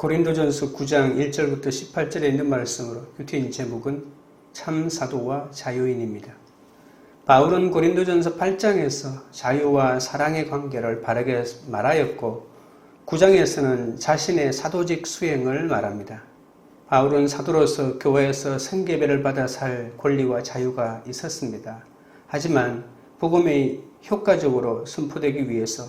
고린도전서 9장 1절부터 18절에 있는 말씀으로 큐티인 제목은 참 사도와 자유인입니다. 바울은 고린도전서 8장에서 자유와 사랑의 관계를 바르게 말하였고 9장에서는 자신의 사도직 수행을 말합니다. 바울은 사도로서 교회에서 생계배를 받아 살 권리와 자유가 있었습니다. 하지만 복음이 효과적으로 선포되기 위해서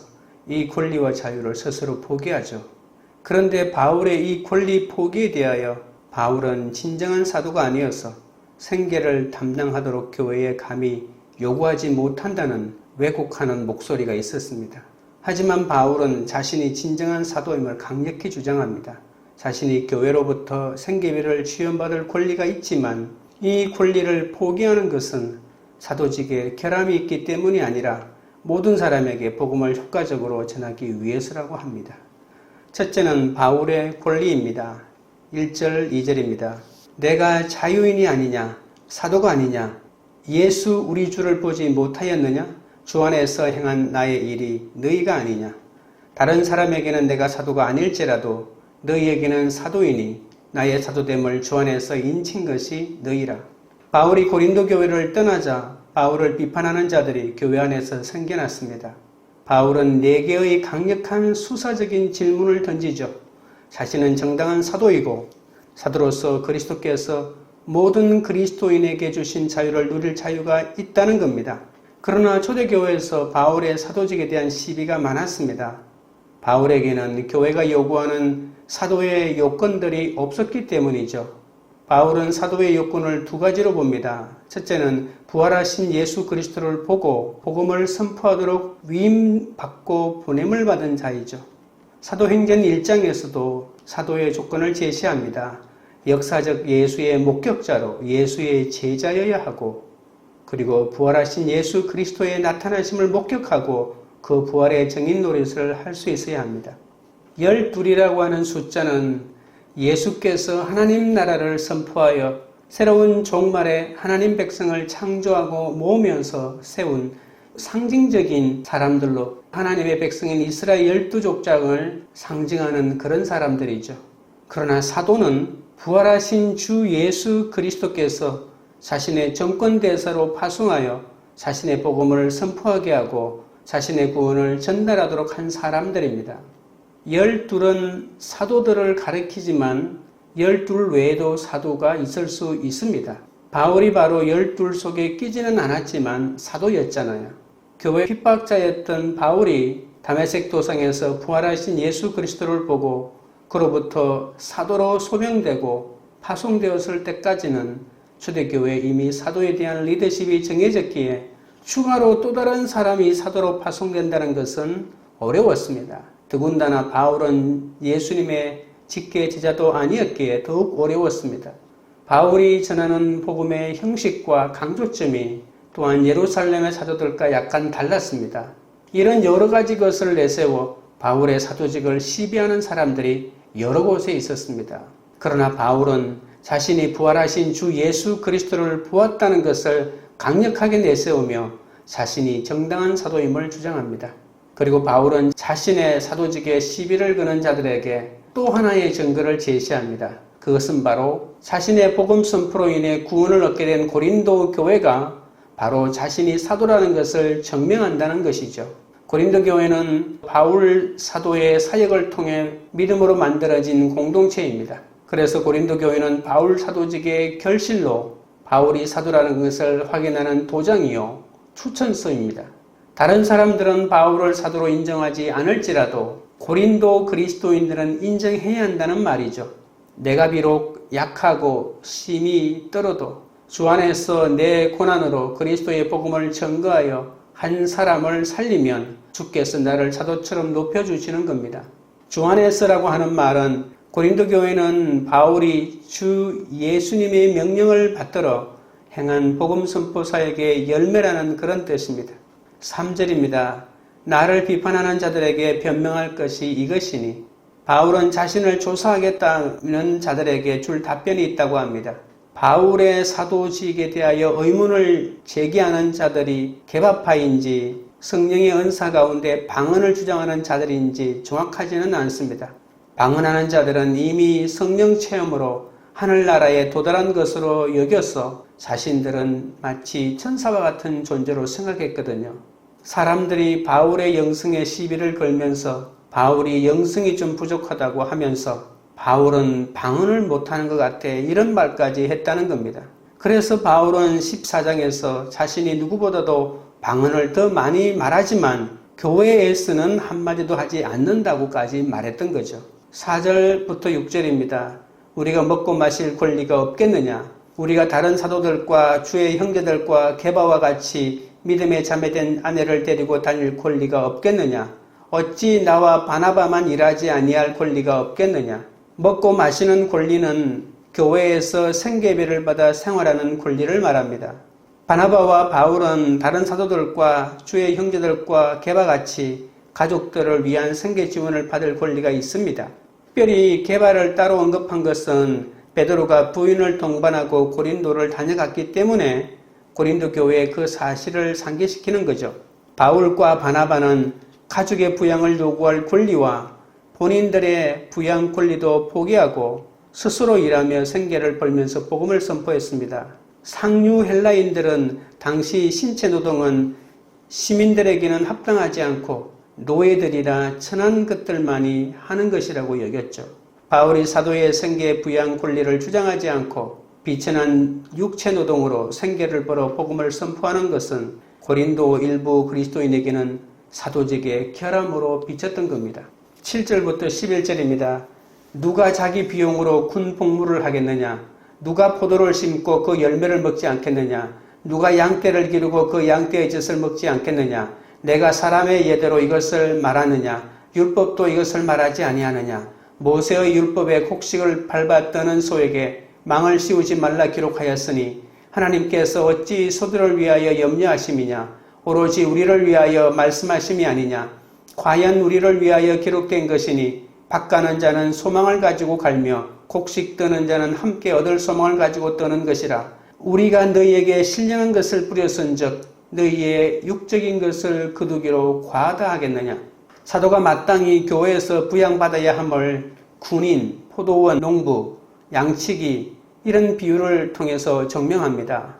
이 권리와 자유를 스스로 포기하죠. 그런데 바울의 이 권리 포기에 대하여 바울은 진정한 사도가 아니어서 생계를 담당하도록 교회에 감히 요구하지 못한다는 왜곡하는 목소리가 있었습니다. 하지만 바울은 자신이 진정한 사도임을 강력히 주장합니다. 자신이 교회로부터 생계비를 지원받을 권리가 있지만 이 권리를 포기하는 것은 사도직에 결함이 있기 때문이 아니라 모든 사람에게 복음을 효과적으로 전하기 위해서라고 합니다. 첫째는 바울의 권리입니다. 1절, 2절입니다. 내가 자유인이 아니냐? 사도가 아니냐? 예수 우리 주를 보지 못하였느냐? 주 안에서 행한 나의 일이 너희가 아니냐? 다른 사람에게는 내가 사도가 아닐지라도 너희에게는 사도이니 나의 사도됨을 주 안에서 인친 것이 너희라. 바울이 고린도 교회를 떠나자 바울을 비판하는 자들이 교회 안에서 생겨났습니다. 바울은 4개의 강력한 수사적인 질문을 던지죠. 자신은 정당한 사도이고 사도로서 그리스도께서 모든 그리스도인에게 주신 자유를 누릴 자유가 있다는 겁니다. 그러나 초대교회에서 바울의 사도직에 대한 시비가 많았습니다. 바울에게는 교회가 요구하는 사도의 요건들이 없었기 때문이죠. 바울은 사도의 요건을 2가지로 봅니다. 첫째는 부활하신 예수 그리스도를 보고 복음을 선포하도록 위임받고 보냄을 받은 자이죠. 사도행전 1장에서도 사도의 조건을 제시합니다. 역사적 예수의 목격자로 예수의 제자여야 하고 그리고 부활하신 예수 그리스도의 나타나심을 목격하고 그 부활의 증인 노릇을 할 수 있어야 합니다. 12이라고 하는 숫자는 예수께서 하나님 나라를 선포하여 새로운 종말에 하나님 백성을 창조하고 모으면서 세운 상징적인 사람들로 하나님의 백성인 이스라엘 12족장을 상징하는 그런 사람들이죠. 그러나 사도는 부활하신 주 예수 그리스도께서 자신의 정권대사로 파송하여 자신의 복음을 선포하게 하고 자신의 구원을 전달하도록 한 사람들입니다. 12은 사도들을 가리키지만 12 외에도 사도가 있을 수 있습니다. 바울이 바로 12 속에 끼지는 않았지만 사도였잖아요. 교회 핍박자였던 바울이 다메섹 도상에서 부활하신 예수 그리스도를 보고 그로부터 사도로 소명되고 파송되었을 때까지는 초대교회에 이미 사도에 대한 리더십이 정해졌기에 추가로 또 다른 사람이 사도로 파송된다는 것은 어려웠습니다. 더군다나 바울은 예수님의 직계 제자도 아니었기에 더욱 어려웠습니다. 바울이 전하는 복음의 형식과 강조점이 또한 예루살렘의 사도들과 약간 달랐습니다. 이런 여러 가지 것을 내세워 바울의 사도직을 시비하는 사람들이 여러 곳에 있었습니다. 그러나 바울은 자신이 부활하신 주 예수 그리스도를 보았다는 것을 강력하게 내세우며 자신이 정당한 사도임을 주장합니다. 그리고 바울은 자신의 사도직에 시비를 거는 자들에게 또 하나의 증거를 제시합니다. 그것은 바로 자신의 복음 선포로 인해 구원을 얻게 된 고린도 교회가 바로 자신이 사도라는 것을 증명한다는 것이죠. 고린도 교회는 바울 사도의 사역을 통해 믿음으로 만들어진 공동체입니다. 그래서 고린도 교회는 바울 사도직의 결실로 바울이 사도라는 것을 확인하는 도장이요 추천서입니다. 다른 사람들은 바울을 사도로 인정하지 않을지라도 고린도 그리스도인들은 인정해야 한다는 말이죠. 내가 비록 약하고 심히 떨어도 주 안에서 내 고난으로 그리스도의 복음을 증거하여 한 사람을 살리면 주께서 나를 사도처럼 높여주시는 겁니다. 주 안에서라고 하는 말은 고린도 교회는 바울이 주 예수님의 명령을 받들어 행한 복음 선포 사역의 열매라는 그런 뜻입니다. 3절입니다. 나를 비판하는 자들에게 변명할 것이 이것이니 바울은 자신을 조사하겠다는 자들에게 줄 답변이 있다고 합니다. 바울의 사도직에 대하여 의문을 제기하는 자들이 개바파인지 성령의 은사 가운데 방언을 주장하는 자들인지 정확하지는 않습니다. 방언하는 자들은 이미 성령 체험으로 하늘나라에 도달한 것으로 여겨서 자신들은 마치 천사와 같은 존재로 생각했거든요. 사람들이 바울의 영성에 시비를 걸면서 바울이 영성이 좀 부족하다고 하면서 바울은 방언을 못하는 것 같아 이런 말까지 했다는 겁니다. 그래서 바울은 14장에서 자신이 누구보다도 방언을 더 많이 말하지만 교회에서는 한마디도 하지 않는다고까지 말했던 거죠. 4절부터 6절입니다. 우리가 먹고 마실 권리가 없겠느냐? 우리가 다른 사도들과 주의 형제들과 게바와 같이 믿음에 자매된 아내를 데리고 다닐 권리가 없겠느냐? 어찌 나와 바나바만 일하지 아니할 권리가 없겠느냐? 먹고 마시는 권리는 교회에서 생계비를 받아 생활하는 권리를 말합니다. 바나바와 바울은 다른 사도들과 주의 형제들과 게바같이 가족들을 위한 생계 지원을 받을 권리가 있습니다. 특별히 게바를 따로 언급한 것은 베드로가 부인을 동반하고 고린도를 다녀갔기 때문에 고린도 교회에 그 사실을 상기시키는 거죠. 바울과 바나바는 가족의 부양을 요구할 권리와 본인들의 부양 권리도 포기하고 스스로 일하며 생계를 벌면서 복음을 선포했습니다. 상류 헬라인들은 당시 신체 노동은 시민들에게는 합당하지 않고 노예들이라 천한 것들만이 하는 것이라고 여겼죠. 바울이 사도의 생계 부양 권리를 주장하지 않고 비천한 육체 노동으로 생계를 벌어 복음을 선포하는 것은 고린도 일부 그리스도인에게는 사도직의 결함으로 비쳤던 겁니다. 7절부터 11절입니다. 누가 자기 비용으로 군 복무를 하겠느냐? 누가 포도를 심고 그 열매를 먹지 않겠느냐? 누가 양떼를 기르고 그 양떼의 젖을 먹지 않겠느냐? 내가 사람의 예대로 이것을 말하느냐? 율법도 이것을 말하지 아니하느냐? 모세의 율법에 곡식을 밟아 떠는 소에게 망을 씌우지 말라 기록하였으니 하나님께서 어찌 소들을 위하여 염려하심이냐? 오로지 우리를 위하여 말씀하심이 아니냐? 과연 우리를 위하여 기록된 것이니 밭가는 자는 소망을 가지고 갈며 곡식 떠는 자는 함께 얻을 소망을 가지고 떠는 것이라. 우리가 너희에게 신령한 것을 뿌렸은즉 너희의 육적인 것을 거두기로 과하다 하겠느냐? 사도가 마땅히 교회에서 부양받아야 함을 군인, 포도원, 농부, 양치기 이런 비유를 통해서 증명합니다.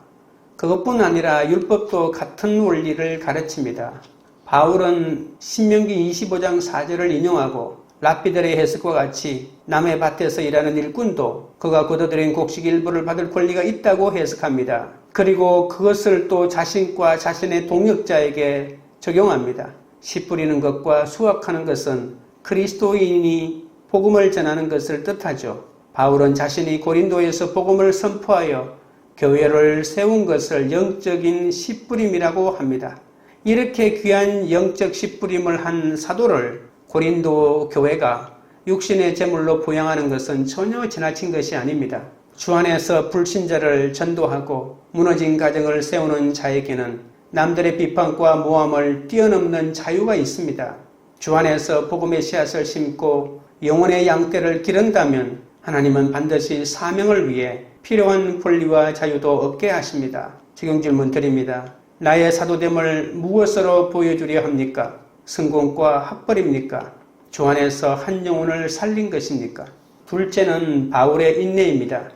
그것뿐 아니라 율법도 같은 원리를 가르칩니다. 바울은 신명기 25장 4절을 인용하고 랍비들의 해석과 같이 남의 밭에서 일하는 일꾼도 그가 거둬들인 곡식 일부를 받을 권리가 있다고 해석합니다. 그리고 그것을 또 자신과 자신의 동역자에게 적용합니다. 씨 뿌리는 것과 수확하는 것은 그리스도인이 복음을 전하는 것을 뜻하죠. 바울은 자신이 고린도에서 복음을 선포하여 교회를 세운 것을 영적인 씨 뿌림이라고 합니다. 이렇게 귀한 영적 씨 뿌림을 한 사도를 고린도 교회가 육신의 제물로 부양하는 것은 전혀 지나친 것이 아닙니다. 주 안에서 불신자를 전도하고 무너진 가정을 세우는 자에게는 남들의 비판과 모함을 뛰어넘는 자유가 있습니다. 주 안에서 복음의 씨앗을 심고 영혼의 양떼를 기른다면 하나님은 반드시 사명을 위해 필요한 권리와 자유도 얻게 하십니다. 적용 질문 드립니다. 나의 사도됨을 무엇으로 보여주려 합니까? 성공과 학벌입니까? 주 안에서 한 영혼을 살린 것입니까? 둘째는 바울의 인내입니다.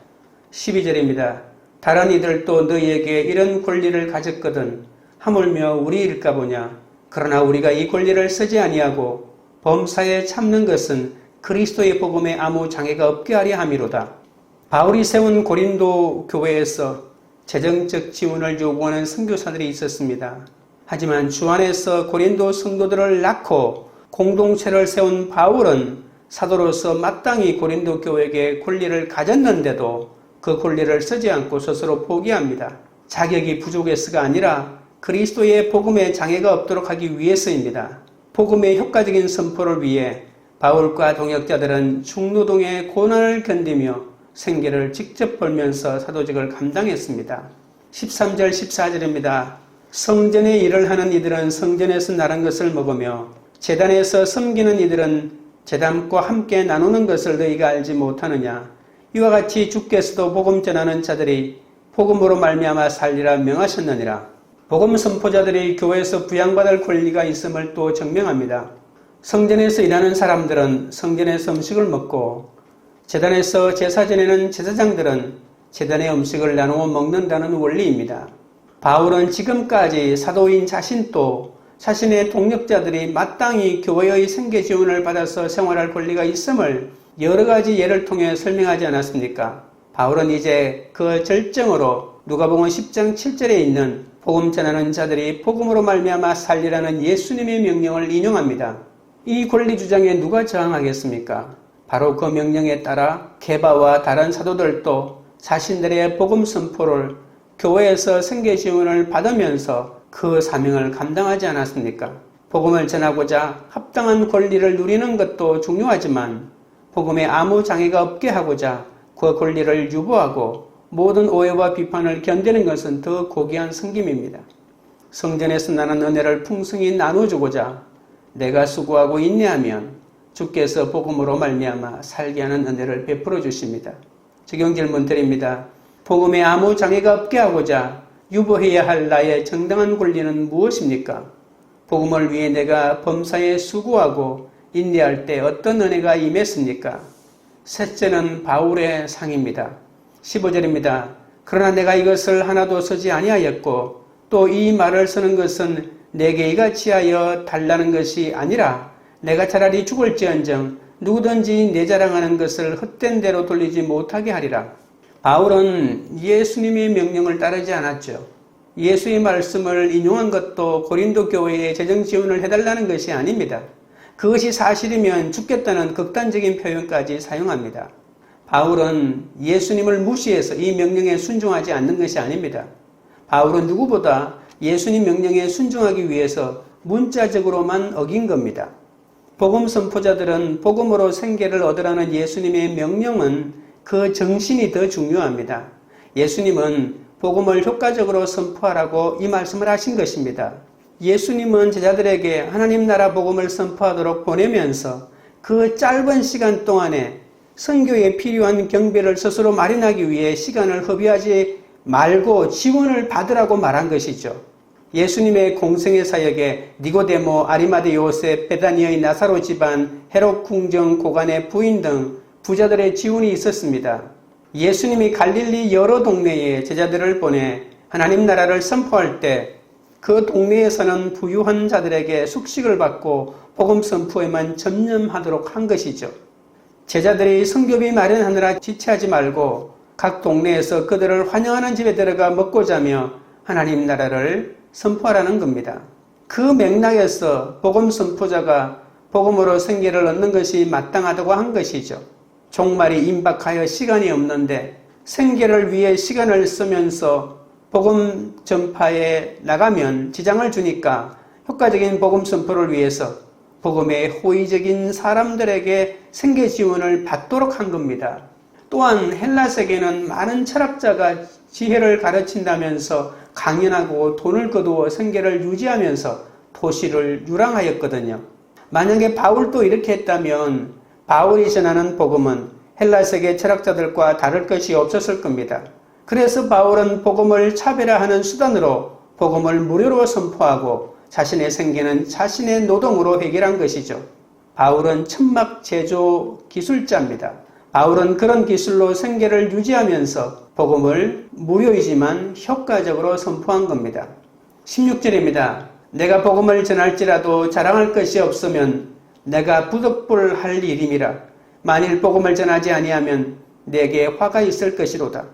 12절입니다. 다른 이들도 너희에게 이런 권리를 가졌거든 하물며 우리일까 보냐. 그러나 우리가 이 권리를 쓰지 아니하고 범사에 참는 것은 그리스도의 복음에 아무 장애가 없게 하려 함이로다. 바울이 세운 고린도 교회에서 재정적 지원을 요구하는 선교사들이 있었습니다. 하지만 주 안에서 고린도 성도들을 낳고 공동체를 세운 바울은 사도로서 마땅히 고린도 교회에게 권리를 가졌는데도 그 권리를 쓰지 않고 스스로 포기합니다. 자격이 부족해서가 아니라 그리스도의 복음에 장애가 없도록 하기 위해서입니다. 복음의 효과적인 선포를 위해 바울과 동역자들은 중노동의 고난을 견디며 생계를 직접 벌면서 사도직을 감당했습니다. 13절 14절입니다. 성전의 일을 하는 이들은 성전에서 나른 것을 먹으며 제단에서 섬기는 이들은 제단과 함께 나누는 것을 너희가 알지 못하느냐. 이와 같이 주께서도 복음 전하는 자들이 복음으로 말미암아 살리라 명하셨느니라. 복음 선포자들이 교회에서 부양받을 권리가 있음을 또 증명합니다. 성전에서 일하는 사람들은 성전에서 음식을 먹고 제단에서 제사 지내는 제사장들은 제단의 음식을 나누어 먹는다는 원리입니다. 바울은 지금까지 사도인 자신도 자신의 동력자들이 마땅히 교회의 생계 지원을 받아서 생활할 권리가 있음을 여러 가지 예를 통해 설명하지 않았습니까? 바울은 이제 그 절정으로 누가복음 10장 7절에 있는 복음 전하는 자들이 복음으로 말미암아 살리라는 예수님의 명령을 인용합니다. 이 권리 주장에 누가 저항하겠습니까? 바로 그 명령에 따라 게바와 다른 사도들도 자신들의 복음 선포를 교회에서 생계 지원을 받으면서 그 사명을 감당하지 않았습니까? 복음을 전하고자 합당한 권리를 누리는 것도 중요하지만 복음에 아무 장애가 없게 하고자 그 권리를 유보하고 모든 오해와 비판을 견디는 것은 더 고귀한 섬김입니다. 성전에서 나는 은혜를 풍성히 나눠주고자 내가 수고하고 인내하면 주께서 복음으로 말미암아 살게 하는 은혜를 베풀어 주십니다. 적용 질문 드립니다. 복음에 아무 장애가 없게 하고자 유보해야 할 나의 정당한 권리는 무엇입니까? 복음을 위해 내가 범사에 수고하고 인내할 때 어떤 은혜가 임했습니까? 셋째는 바울의 상입니다. 15절입니다. 그러나 내가 이것을 하나도 쓰지 아니하였고 또 이 말을 쓰는 것은 내게 이같이 하여 달라는 것이 아니라 내가 차라리 죽을지언정 누구든지 내 자랑하는 것을 헛된 대로 돌리지 못하게 하리라. 바울은 예수님의 명령을 따르지 않았죠. 예수의 말씀을 인용한 것도 고린도 교회에 재정 지원을 해달라는 것이 아닙니다. 그것이 사실이면 죽겠다는 극단적인 표현까지 사용합니다. 바울은 예수님을 무시해서 이 명령에 순종하지 않는 것이 아닙니다. 바울은 누구보다 예수님 명령에 순종하기 위해서 문자적으로만 어긴 겁니다. 복음 선포자들은 복음으로 생계를 얻으라는 예수님의 명령은 그 정신이 더 중요합니다. 예수님은 복음을 효과적으로 선포하라고 이 말씀을 하신 것입니다. 예수님은 제자들에게 하나님 나라 복음을 선포하도록 보내면서 그 짧은 시간 동안에 선교에 필요한 경비를 스스로 마련하기 위해 시간을 허비하지 말고 지원을 받으라고 말한 것이죠. 예수님의 공생의 사역에 니고데모, 아리마대 요셉, 베다니의 나사로 집안, 헤롯 궁정 고관의 부인 등 부자들의 지원이 있었습니다. 예수님이 갈릴리 여러 동네에 제자들을 보내 하나님 나라를 선포할 때 그 동네에 사는 부유한 자들에게 숙식을 받고 복음 선포에만 전념하도록 한 것이죠. 제자들이 선교비 마련하느라 지체하지 말고 각 동네에서 그들을 환영하는 집에 들어가 먹고 자며 하나님 나라를 선포하라는 겁니다. 그 맥락에서 복음 선포자가 복음으로 생계를 얻는 것이 마땅하다고 한 것이죠. 종말이 임박하여 시간이 없는데 생계를 위해 시간을 쓰면서 복음 전파에 나가면 지장을 주니까 효과적인 복음 선포를 위해서 복음의 호의적인 사람들에게 생계 지원을 받도록 한 겁니다. 또한 헬라세계는 많은 철학자가 지혜를 가르친다면서 강연하고 돈을 거두어 생계를 유지하면서 도시를 유랑하였거든요. 만약에 바울도 이렇게 했다면 바울이 전하는 복음은 헬라세계 철학자들과 다를 것이 없었을 겁니다. 그래서 바울은 복음을 차별화하는 수단으로 복음을 무료로 선포하고 자신의 생계는 자신의 노동으로 해결한 것이죠. 바울은 천막 제조 기술자입니다. 바울은 그런 기술로 생계를 유지하면서 복음을 무료이지만 효과적으로 선포한 겁니다. 16절입니다. 내가 복음을 전할지라도 자랑할 것이 없으면 내가 부득불할 일임이라. 만일 복음을 전하지 아니하면 내게 화가 있을 것이로다.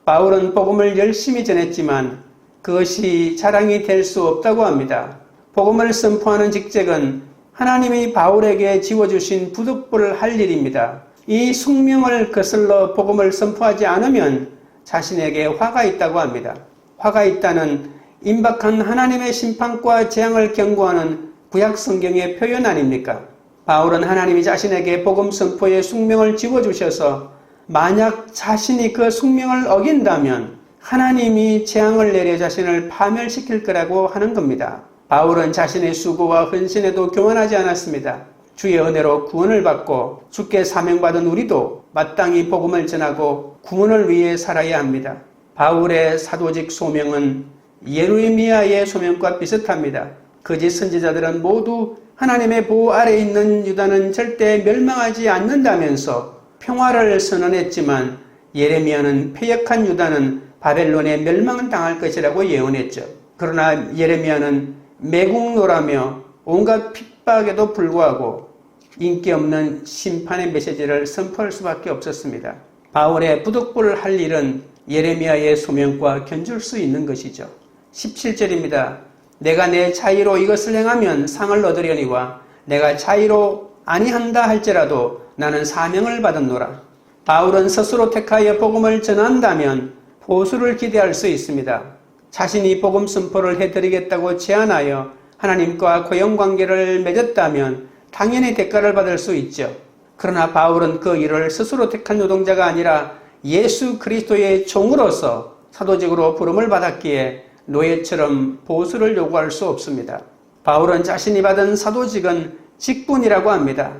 바울은 복음을 열심히 전했지만 그것이 자랑이 될 수 없다고 합니다. 복음을 선포하는 직책은 하나님이 바울에게 지워주신 부득불할 일입니다. 이 숙명을 거슬러 복음을 선포하지 않으면 자신에게 화가 있다고 합니다. 화가 있다는 임박한 하나님의 심판과 재앙을 경고하는 구약 성경의 표현 아닙니까? 바울은 하나님이 자신에게 복음 선포의 숙명을 지워주셔서 만약 자신이 그 숙명을 어긴다면 하나님이 재앙을 내려 자신을 파멸시킬 거라고 하는 겁니다. 바울은 자신의 수고와 헌신에도 교만하지 않았습니다. 주의 은혜로 구원을 받고 주께 사명받은 우리도 마땅히 복음을 전하고 구원을 위해 살아야 합니다. 바울의 사도직 소명은 예레미야의 소명과 비슷합니다. 거짓 선지자들은 모두 하나님의 보호 아래에 있는 유다는 절대 멸망하지 않는다면서 평화를 선언했지만 예레미야는 패역한 유다는 바벨론에 멸망당할 것이라고 예언했죠. 그러나 예레미야는 매국노라며 온갖 핍박에도 불구하고 인기 없는 심판의 메시지를 선포할 수밖에 없었습니다. 바울의 부득불 할 일은 예레미야의 소명과 견줄 수 있는 것이죠. 17절입니다. 내가 내 자의로 이것을 행하면 상을 얻으려니와 내가 자의로 아니한다 할지라도 나는 사명을 받았노라. 바울은 스스로 택하여 복음을 전한다면 보수를 기대할 수 있습니다. 자신이 복음 선포를 해드리겠다고 제안하여 하나님과 고용관계를 맺었다면 당연히 대가를 받을 수 있죠. 그러나 바울은 그 일을 스스로 택한 노동자가 아니라 예수 그리스도의 종으로서 사도직으로 부름을 받았기에 노예처럼 보수를 요구할 수 없습니다. 바울은 자신이 받은 사도직은 직분이라고 합니다.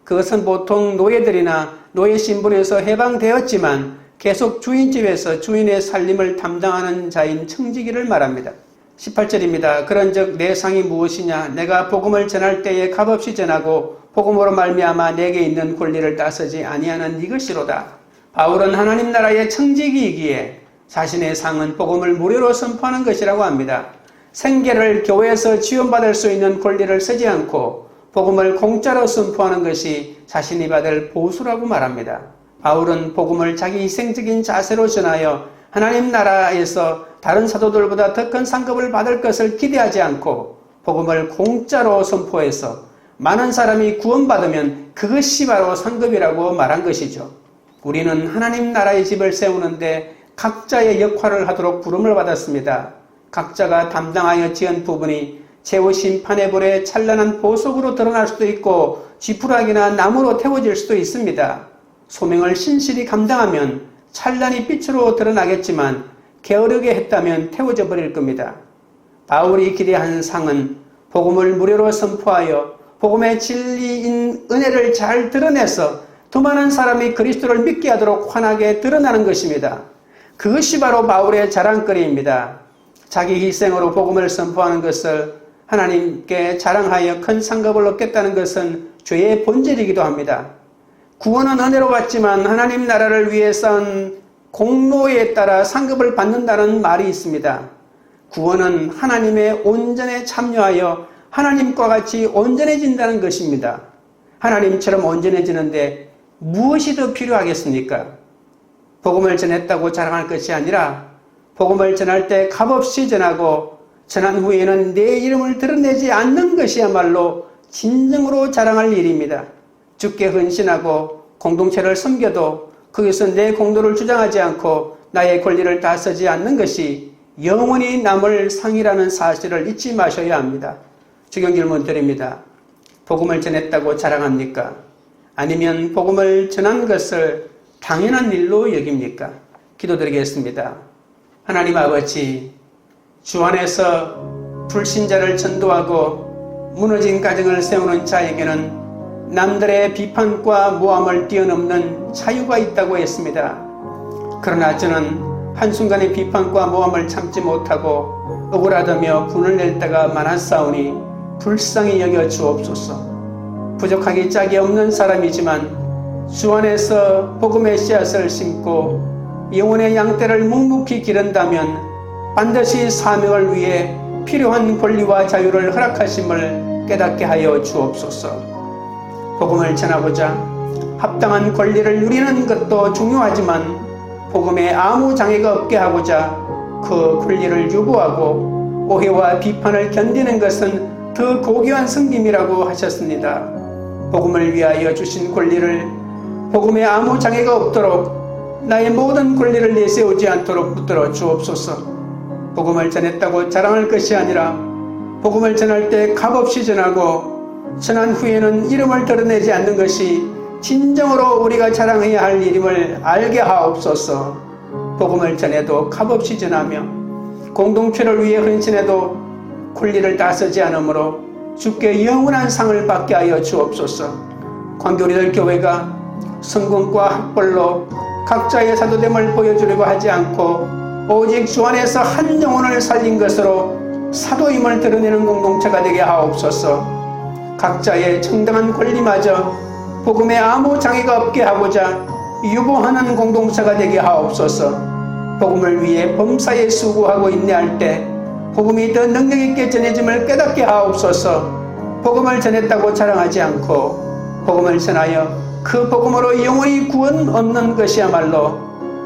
그것은 보통 노예들이나 노예 신분에서 해방되었지만 계속 주인집에서 주인의 살림을 담당하는 자인 청지기를 말합니다. 18절입니다. 그런즉 내 상이 무엇이냐? 내가 복음을 전할 때에 값없이 전하고 복음으로 말미암아 내게 있는 권리를 따서지 아니하는 이것이로다. 바울은 하나님 나라의 청지기이기에 자신의 상은 복음을 무료로 선포하는 것이라고 합니다. 생계를 교회에서 지원받을 수 있는 권리를 쓰지 않고 복음을 공짜로 선포하는 것이 자신이 받을 보수라고 말합니다. 바울은 복음을 자기 희생적인 자세로 전하여 하나님 나라에서 다른 사도들보다 더 큰 상급을 받을 것을 기대하지 않고 복음을 공짜로 선포해서 많은 사람이 구원받으면 그것이 바로 상급이라고 말한 것이죠. 우리는 하나님 나라의 집을 세우는데 각자의 역할을 하도록 부름을 받았습니다. 각자가 담당하여 지은 부분이 최후 심판의 불에 찬란한 보석으로 드러날 수도 있고 지푸라기나 나무로 태워질 수도 있습니다. 소명을 신실히 감당하면 찬란히 빛으로 드러나겠지만 게으르게 했다면 태워져 버릴 겁니다. 바울이 기대한 상은 복음을 무료로 선포하여 복음의 진리인 은혜를 잘 드러내서 더 많은 사람이 그리스도를 믿게 하도록 환하게 드러나는 것입니다. 그것이 바로 바울의 자랑거리입니다. 자기 희생으로 복음을 선포하는 것을 하나님께 자랑하여 큰 상급을 얻겠다는 것은 죄의 본질이기도 합니다. 구원은 은혜로 받지만 하나님 나라를 위해 쌓은 공로에 따라 상급을 받는다는 말이 있습니다. 구원은 하나님의 온전에 참여하여 하나님과 같이 온전해진다는 것입니다. 하나님처럼 온전해지는데 무엇이 더 필요하겠습니까? 복음을 전했다고 자랑할 것이 아니라 복음을 전할 때 값없이 전하고 전한 후에는 내 이름을 드러내지 않는 것이야말로 진정으로 자랑할 일입니다. 주께 헌신하고 공동체를 섬겨도 거기서 내 공로를 주장하지 않고 나의 권리를 다 쓰지 않는 것이 영원히 남을 상이라는 사실을 잊지 마셔야 합니다. 주경 질문 드립니다. 복음을 전했다고 자랑합니까? 아니면 복음을 전한 것을 당연한 일로 여깁니까? 기도드리겠습니다. 하나님 아버지, 주 안에서 불신자를 전도하고 무너진 가정을 세우는 자에게는 남들의 비판과 모함을 뛰어넘는 자유가 있다고 했습니다. 그러나 저는 한순간의 비판과 모함을 참지 못하고 억울하다며 분을 낼 때가 많았사오니 불쌍히 여겨 주옵소서. 부족하기 짝이 없는 사람이지만 주 안에서 복음의 씨앗을 심고 영혼의 양떼를 묵묵히 기른다면 반드시 사명을 위해 필요한 권리와 자유를 허락하심을 깨닫게 하여 주옵소서. 복음을 전하고자 합당한 권리를 누리는 것도 중요하지만 복음에 아무 장애가 없게 하고자 그 권리를 유보하고 오해와 비판을 견디는 것은 더 고귀한 섬김이라고 하셨습니다. 복음을 위하여 주신 권리를 복음에 아무 장애가 없도록 나의 모든 권리를 내세우지 않도록 붙들어 주옵소서. 복음을 전했다고 자랑할 것이 아니라 복음을 전할 때 값없이 전하고 전한 후에는 이름을 드러내지 않는 것이 진정으로 우리가 자랑해야 할 일임을 알게 하옵소서. 복음을 전해도 값없이 전하며 공동체를 위해 헌신해도 권리를 다 쓰지 않으므로 주께 영원한 상을 받게 하여 주옵소서. 광교리들 교회가 성공과 학벌로 각자의 사도됨을 보여주려고 하지 않고 오직 주 안에서 한 영혼을 살린 것으로 사도임을 드러내는 공동체가 되게 하옵소서. 각자의 정당한 권리마저 복음에 아무 장애가 없게 하고자 유보하는 공동체가 되게 하옵소서. 복음을 위해 범사에 수고하고 인내할 때 복음이 더 능력 있게 전해짐을 깨닫게 하옵소서. 복음을 전했다고 자랑하지 않고 복음을 전하여 그 복음으로 영원히 구원 얻는 것이야말로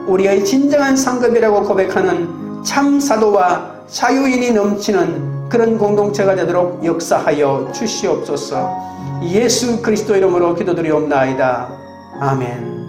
우리의 진정한 상급이라고 고백하는 참 사도와 자유인이 넘치는 그런 공동체가 되도록 역사하여 주시옵소서. 예수 그리스도 이름으로 기도드리옵나이다. 아멘.